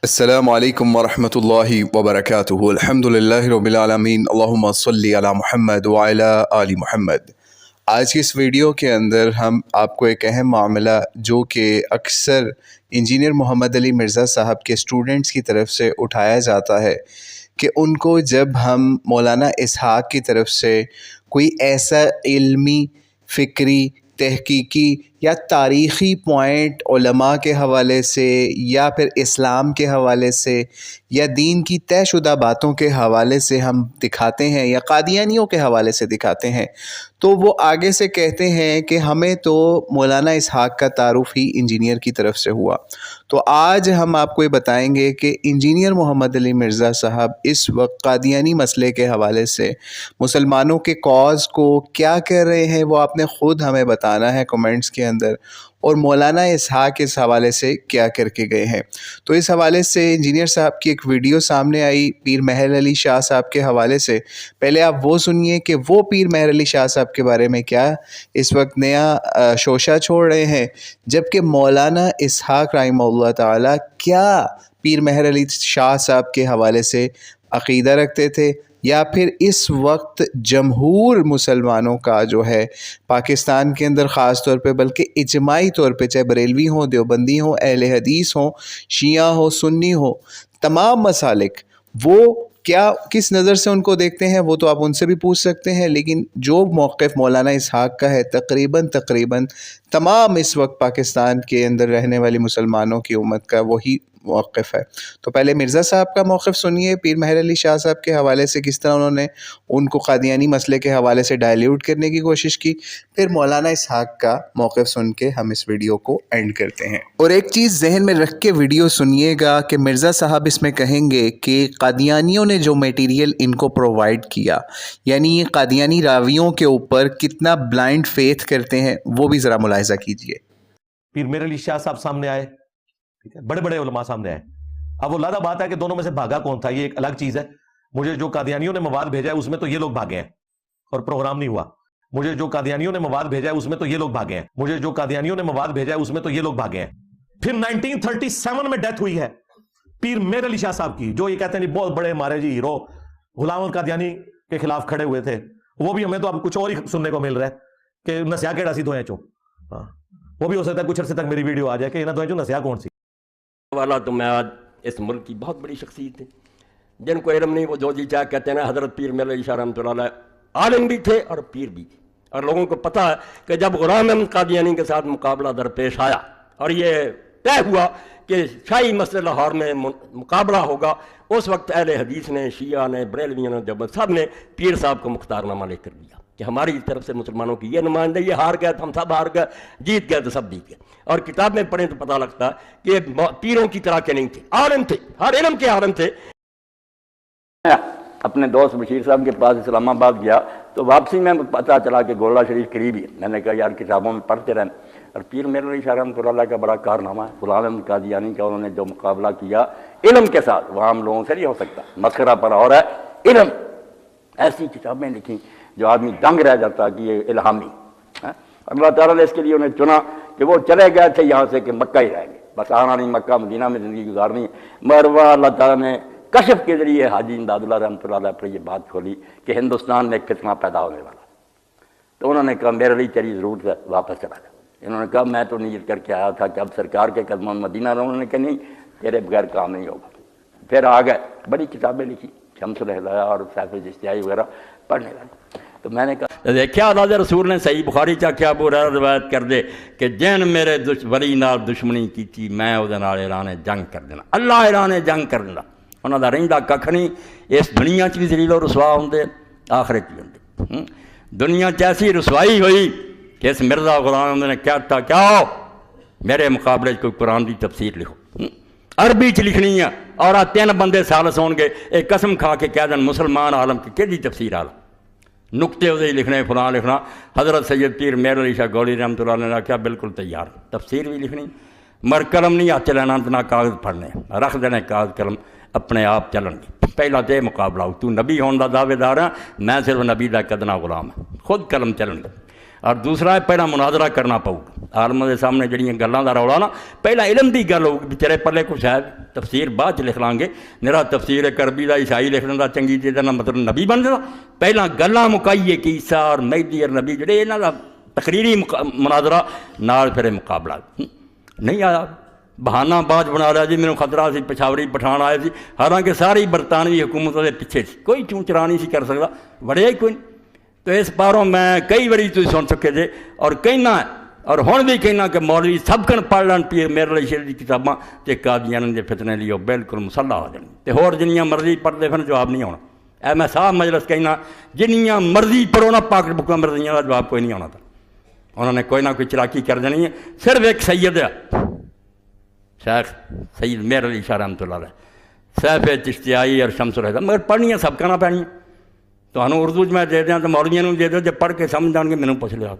السلام علیکم ورحمۃ اللہ وبرکاتہ۔ الحمد للہ رب العالمین، اللہم صلی علی محمد وعلی آل محمد۔ آج کی اس ویڈیو کے اندر ہم آپ کو ایک اہم معاملہ جو کہ اکثر انجینئر محمد علی مرزا صاحب کے اسٹوڈنٹس کی طرف سے اٹھایا جاتا ہے کہ ان کو جب ہم مولانا اسحاق کی طرف سے کوئی ایسا علمی، فکری، تحقیقی یا تاریخی پوائنٹ علماء کے حوالے سے یا پھر اسلام کے حوالے سے یا دین کی طے شدہ باتوں کے حوالے سے ہم دکھاتے ہیں یا قادیانیوں کے حوالے سے دکھاتے ہیں، تو وہ آگے سے کہتے ہیں کہ ہمیں تو مولانا اسحاق کا تعارف ہی انجینئر کی طرف سے ہوا۔ تو آج ہم آپ کو یہ بتائیں گے کہ انجینئر محمد علی مرزا صاحب اس وقت قادیانی مسئلے کے حوالے سے مسلمانوں کے کاز کو کیا کہہ رہے ہیں، وہ آپ نے خود ہمیں بتانا ہے کمنٹس کے اندر، اور مولانا اسحاق اس حوالے سے کیا کر کے گئے ہیں۔ تو اس حوالے سے انجینئر صاحب کی ایک ویڈیو سامنے آئی پیر مہر علی شاہ صاحب کے حوالے سے۔ پہلے آپ وہ سنیے کہ وہ پیر مہر علی شاہ صاحب کے بارے میں کیا اس وقت نیا شوشہ چھوڑ رہے ہیں، جبکہ مولانا اسحاق رحمہ اللہ تعالی کیا پیر مہر علی شاہ صاحب کے حوالے سے عقیدہ رکھتے تھے، یا پھر اس وقت جمہور مسلمانوں کا جو ہے پاکستان کے اندر خاص طور پہ بلکہ اجماعی طور پہ، چاہے بریلوی ہوں، دیوبندی ہوں، اہل حدیث ہوں، شیعہ ہو، سنی ہو، تمام مسالک وہ کیا کس نظر سے ان کو دیکھتے ہیں، وہ تو آپ ان سے بھی پوچھ سکتے ہیں۔ لیکن جو موقف مولانا اسحاق کا ہے تقریباً تمام اس وقت پاکستان کے اندر رہنے والی مسلمانوں کی امت کا وہی موقف ہے۔ تو پہلے مرزا صاحب کا موقف سنیے پیر مہر علی شاہ صاحب کے حوالے سے، کس طرح انہوں نے ان کو قادیانی مسئلے کے حوالے سے ڈائلیوٹ کرنے کی کوشش کی، پھر مولانا اسحاق کا موقف سن کے ہم اس ویڈیو کو اینڈ کرتے ہیں۔ اور ایک چیز ذہن میں رکھ کے ویڈیو سنیے گا کہ مرزا صاحب اس میں کہیں گے کہ قادیانیوں نے جو میٹیریل ان کو پرووائڈ کیا، یعنی یہ قادیانی راویوں کے اوپر کتنا بلائنڈ فیتھ کرتے ہیں، وہ بھی ذرا ملاحظہ کیجئے۔ پیر مہر علی شاہ صاحب سامنے آئے، بڑے بڑے علماء سامنے آئے۔ اب وہ لادہ بات ہے کہ دونوں میں سے بھاگا کون تھا، یہ ایک الگ چیز ہے۔ مجھے جو قادیانیوں نے مواد بھیجا ہے اس میں تو یہ لوگ بھاگے ہیں اور پروگرام نہیں ہوا۔ مجھے جو قادیانیوں نے مواد بھیجا ہے اس میں تو یہ لوگ بھاگے ہیں۔ مجھے جو قادیانیوں نے مواد بھیجا ہے اس میں تو یہ لوگ بھاگے ہیں۔ پھر 1937 میں ڈیتھ ہوئی ہے پیر مہر علی شاہ صاحب کی، جو یہ کہتے ہیں بہت بڑے ہمارے جی ہیرو غلام القادیانی کے خلاف کھڑے ہوئے تھے۔ وہ بھی ہمیں تو اب کچھ اور ہی سننے کو مل رہا ہے کہ نسیا کیڑا سی دھوئیں چو۔ وہ بھی ہو سکتا ہے کچھ عرصے تک میری ویڈیو آ جائے کہ نہ دھوئیں چو نسیا کون سی والا۔ تو میں آج اس ملک کی بہت بڑی شخصیت تھے، جن کو علم نہیں وہ جو جی چاہ کہتے ہیں نا۔ حضرت پیر مہر علی شاہ رحمۃ اللہ علیہ عالم بھی تھے اور پیر بھی تھے، اور لوگوں کو پتہ ہے کہ جب غلام احمد قادیانی کے ساتھ مقابلہ درپیش آیا اور یہ طے ہوا کہ شاہی مسجد لاہور میں مقابلہ ہوگا، اس وقت اہل حدیث نے، شیعہ نے، بریلویوں نے، دیوبند سب نے پیر صاحب کو مختار نامہ لے کر دیا کہ ہماری طرف سے مسلمانوں کی یہ نمائندہ، یہ ہار گئے تو ہم سب ہار گئے، جیت گئے تو سب جیت گئے۔ اور کتاب میں پڑھیں تو پتہ لگتا ہے کہ پیروں کی طرح کے نہیں تھے، عالم تھے، ہر علم کے عالم تھے۔ اپنے دوست بشیر صاحب کے پاس اسلام آباد گیا تو واپسی میں پتہ چلا کہ گولڑا شریف قریب ہی ہے۔ میں نے کہا یار کتابوں میں پڑھتے رہیں۔ اور پیر مہر علی شاہ رحمۃ اللہ کا بڑا کارنامہ ہے، غلام احمد قادیانی کا انہوں نے جو مقابلہ کیا علم کے ساتھ، وہ عام لوگوں سے نہیں ہو سکتا، مسخرہ پر اور ہے علم۔ ایسی کتابیں لکھی جو آدمی دنگ رہ جاتا کہ یہ الہامی۔ اللہ تعالیٰ نے اس کے لیے انہیں چنا کہ وہ چلے گئے تھے یہاں سے کہ مکہ ہی رہیں گے، بس آنا نہیں، مکہ مدینہ میں زندگی گزارنی ہے۔ مگر وہ اللہ تعالیٰ نے کشف کے ذریعے حاجی امداد اللہ رحمۃ اللہ علیہ پر یہ بات کھولی کہ ہندوستان میں ایک فتنہ پیدا ہونے والا۔ تو انہوں نے کہا میرے لیے تیری ضرورت ہے، واپس چلا جا۔ انہوں نے کہا میں تو نیت کر کے آیا تھا کہ اب سرکار کے قدموں میں مدینہ رہوں۔ انہوں نے کہا نہیں، تیرے بغیر کام نہیں ہوگا۔ پھر آ گئے، بڑی کتابیں لکھی، شمس الہدایہ اور سیف الاشتیائی وغیرہ پڑھنے لگے۔ تو میں نے کہا دیکھا اللہ رسول نے صحیح بخاری چا کیا بورا روایت کر دے کہ جن میرے ولی نال دشمنی کی تھی میں وہ اعلان جنگ کر دینا، اللہ اعلان جنگ کر دینا۔ انہوں کا رہندا کھ نہیں، اس دنیا چ بھی ذلیل و رسوا ہوندے، آخرت بھی ہوندے۔ دنیا چ ایسی رسوائی ہوئی کہ اس مرزا غلام نے کہتا کیا ہو میرے مقابلے کوئی قرآن دی تفسیر لکھو، عربی چ لکھنی ہے، اور آ 3 بندے سالس ہون گے ایک قسم کھا کے کہہ دیں مسلمان عالم کی کہڑی تفسیر عالم، نقطے اسے لکھنے، فلاں لکھنا۔ حضرت سید پیر مہر علی شاہ گولی رحمۃ اللہ علیہ نے کیا بالکل تیار، تفسیر بھی لکھنی، مر قلم نہیں ہاتھ لینا، نہ کاغذ پڑھنے، رکھ دینے کاغذ قلم، اپنے آپ چلن گے۔ پہلا تو یہ مقابلہ ہو، تو نبی ہون دا دعوے دار ہے، میں صرف نبی دا ایک ادنا غلام ہے، خود قلم چلن گے۔ اور دوسرا ہے پہلا مناظرہ کرنا پاؤ عالماں دے سامنے جڑیاں گلاں دا رولا نا پہلا علم دی گل ہوگی بیچارے پلے کچھ ہے تفسیر بعد لکھ لیں گے میرا تفسیر کربی دا عیسائی لکھ لینا چنگی چیز دا مطلب نبی بن جاتا پہلا گلاں مکائیے کہ عیسیٰ اور مہدی اور نبی جڑے انہاں دا تقریری مناظرہ نال پھر مقابلہ نہیں آیا بہانہ باز بنا لیا جی میرے خطرہ سی پشاوری پٹھان آئے سی حالانکہ ساری برطانوی حکومت دے پیچھے سی کوئی چون چرا نہیں سی کر سکتا وڑیا ہی کوئی نہیں تو اس باروں میں کئی باری تھی سن چکے جے اور کہنا اور ہن بھی کہنا کہ مولوی سب کن پڑھ لین پیر میرے علی شیر دی کتاباں تے قادیان دے فتنے لیو بالکل مسلح ہو جان تے ہور جنیاں مرضی پڑھتے پھر جواب نہیں ہونا اے میں صاحب مجلس کہنا جنیاں مرضی پڑھو نا پاک بکاں مرضیاں دا جواب کوئی نہیں ہونا تھا انہوں نے کوئی نہ کوئی چلاکی کر دینی ہے صرف ایک سید ہے شیخ سید میر علی شاہ رحمۃ اللہ علیہ سیف چشتیائی اور شمس الہدا مگر پڑھنیاں سب کا نہ پڑھنیاں تو انہوں اردو میں دے دیں تو مولویاں نوں دے دو جب پڑھ کے سمجھ جان گے مینوں پوچھ لیا